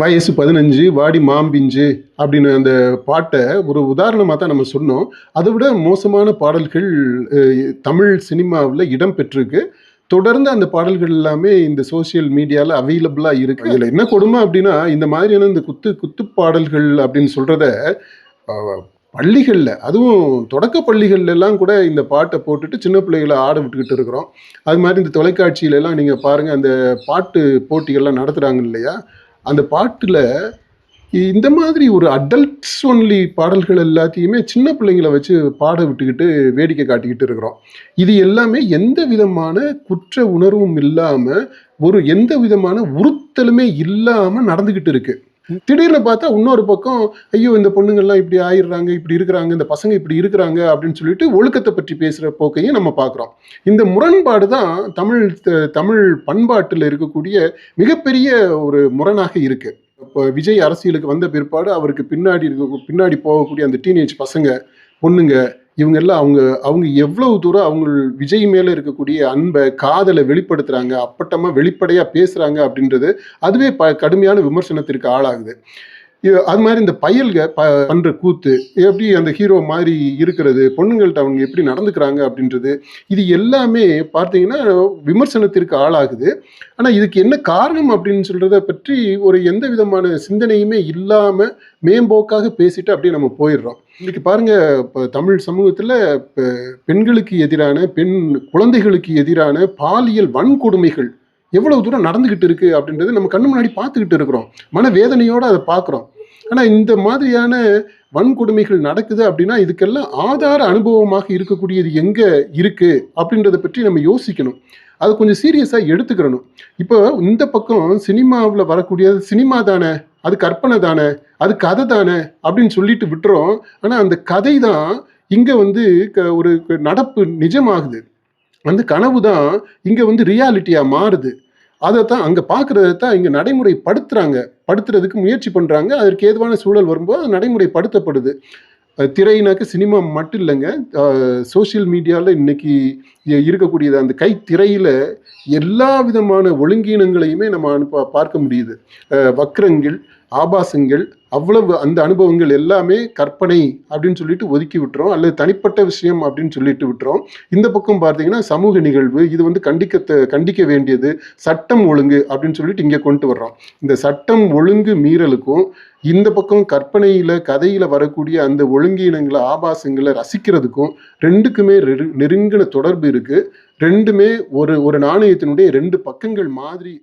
வயசு 15 வாடி மாம்பிஞ்சு அப்படின்னு அந்த பாட்டை ஒரு உதாரணமாக தான் நம்ம சொன்னோம். அதை விட மோசமான பாடல்கள் தமிழ் சினிமாவில் இடம் பெற்றிருக்கு. தொடர்ந்து அந்த பாடல்கள் எல்லாமே இந்த சோசியல் மீடியாவில் அவைலபிளாக இருக்கு. இதில் என்ன கொடுமை அப்படின்னா, இந்த மாதிரியான இந்த குத்து குத்து பாடல்கள் அப்படின்னு சொல்றத பள்ளிகளில், அதுவும் தொடக்க பள்ளிகள்ல எல்லாம் கூட இந்த பாட்டை போட்டுட்டு சின்ன பிள்ளைகளை ஆட விட்டுக்கிட்டு இருக்கிறோம். அது மாதிரி இந்த தொலைக்காட்சியில எல்லாம் நீங்கள் பாருங்கள், அந்த பாட்டு போட்டிகள்லாம் நடத்துகிறாங்க இல்லையா, அந்த பாட்டுல இந்த மாதிரி ஒரு அடல்ட்ஸ் ஒன்லி பாடல்கள் எல்லாத்தையுமே சின்ன பிள்ளைங்களை வச்சு பாட விட்டுக்கிட்டு வேடிக்கை காட்டிக்கிட்டு இருக்கிறோம். இது எல்லாமே எந்த விதமான குற்ற உணர்வும் இல்லாம, ஒரு எந்த விதமான உறுத்தலுமே இல்லாம நடந்துகிட்டு இருக்கு. திடீர்னு பார்த்தா இன்னொரு பக்கம், ஐயோ இந்த பொண்ணுங்கள்லாம் இப்படி ஆயிடுறாங்க, இப்படி இருக்கிறாங்க, இந்த பசங்க இப்படி இருக்கிறாங்க அப்படின்னு சொல்லிட்டு ஒழுக்கத்தை பற்றி பேசுற போக்கையும் நம்ம பார்க்குறோம். இந்த முரண்பாடு தான் தமிழ் பண்பாட்டில் இருக்கக்கூடிய மிகப்பெரிய ஒரு முரணாக இருக்கு. இப்போ விஜய் அரசியலுக்கு வந்த பிற்பாடு அவருக்கு பின்னாடி போகக்கூடிய அந்த டீனேஜ் பசங்க, பொண்ணுங்க, இவங்க எல்லாம் அவங்க அவங்க எவ்வளவு தூரம் அவங்க விஜய் மேல இருக்கக்கூடிய அன்பை, காதலை வெளிப்படுத்துறாங்க, அப்பட்டமா வெளிப்படையா பேசுறாங்க அப்படின்றது அதுவே கடுமையான விமர்சனத்திற்கு ஆளாகுது. அது மாதிரி இந்த பயல்க பண்ற கூத்து, எப்படி அந்த ஹீரோ மாதிரி இருக்கிறது, பொண்ணுங்கள்ட்ட அவங்க எப்படி நடந்துக்கிறாங்க அப்படின்றது, இது எல்லாமே பார்த்தீங்கன்னா விமர்சனத்திற்கு ஆளாகுது. ஆனால் இதுக்கு என்ன காரணம் அப்படின்னு சொல்றத பற்றி ஒரு எந்த விதமான சிந்தனையுமே இல்லாம மேம்போக்காக பேசிட்டு அப்படியே நம்ம போயிடுறோம். இன்னைக்கு பாருங்க, இப்போ தமிழ் சமூகத்தில் பெண்களுக்கு எதிரான, குழந்தைகளுக்கு எதிரான பாலியல் வன்கொடுமைகள் எவ்வளவு தூரம் நடந்துகிட்டு இருக்கு அப்படின்றது நம்ம கண்ணு முன்னாடி பார்த்துக்கிட்டு இருக்கிறோம். மனவேதனையோடு அதை பார்க்குறோம். ஆனால் இந்த மாதிரியான வன்கொடுமைகள் நடக்குது அப்படின்னா இதுக்கெல்லாம் ஆதார அனுபவமாக இருக்கக்கூடியது எங்கே இருக்கு அப்படின்றத பற்றி நம்ம யோசிக்கணும். அதை கொஞ்சம் சீரியஸாக எடுத்துக்கிறணும். இப்போ இந்த பக்கம் சினிமாவில் வரக்கூடியது சினிமா தானே, அது கற்பனை தானே, அது கதை தானே அப்படின்னு சொல்லிட்டு விட்டுறோம். ஆனால் அந்த கதை தான் இங்கே ஒரு நடப்பு நிஜமாகுது. அந்த கனவு தான் இங்கே ரியாலிட்டியாக மாறுது. அதை தான் அங்கே பார்க்குறத தான் இங்கே படுத்துறதுக்கு முயற்சி பண்ணுறாங்க. அதற்கு ஏதுவான சூழல் வரும்போது அது நடைமுறைப்படுத்தப்படுது. திரையினாக்க சினிமா மட்டும் இல்லைங்க, சோசியல் மீடியாவில் இன்னைக்கு இருக்கக்கூடியது அந்த கைத்திரையில் எல்லா விதமான ஒழுங்கீனங்களையுமே நம்ம பார்க்க முடியுது. வக்ரங்கள், ஆபாசங்கள், அவ்வளவு அந்த அனுபவங்கள் எல்லாமே கற்பனை அப்படின்னு சொல்லிட்டு ஒதுக்கி விட்டுறோம், அல்லது தனிப்பட்ட விஷயம் அப்படின்னு சொல்லிட்டு விட்டுறோம். இந்த பக்கம் பார்த்தீங்கன்னா சமூக நிகழ்வு, இது கண்டிக்க வேண்டியது, சட்டம் ஒழுங்கு அப்படின்னு சொல்லிட்டு இங்கே கொண்டு வர்றோம். இந்த சட்டம் ஒழுங்கு மீறலுக்கும் இந்த பக்கம் கற்பனையில் கதையில் வரக்கூடிய அந்த ஒழுங்கீனங்களை, ஆபாசங்களை ரசிக்கிறதுக்கும் ரெண்டுக்குமே நெருங்கின தொடர்பு இருக்குது. ரெண்டுமே ஒரு நாணயத்தினுடைய ரெண்டு பக்கங்கள் மாதிரி.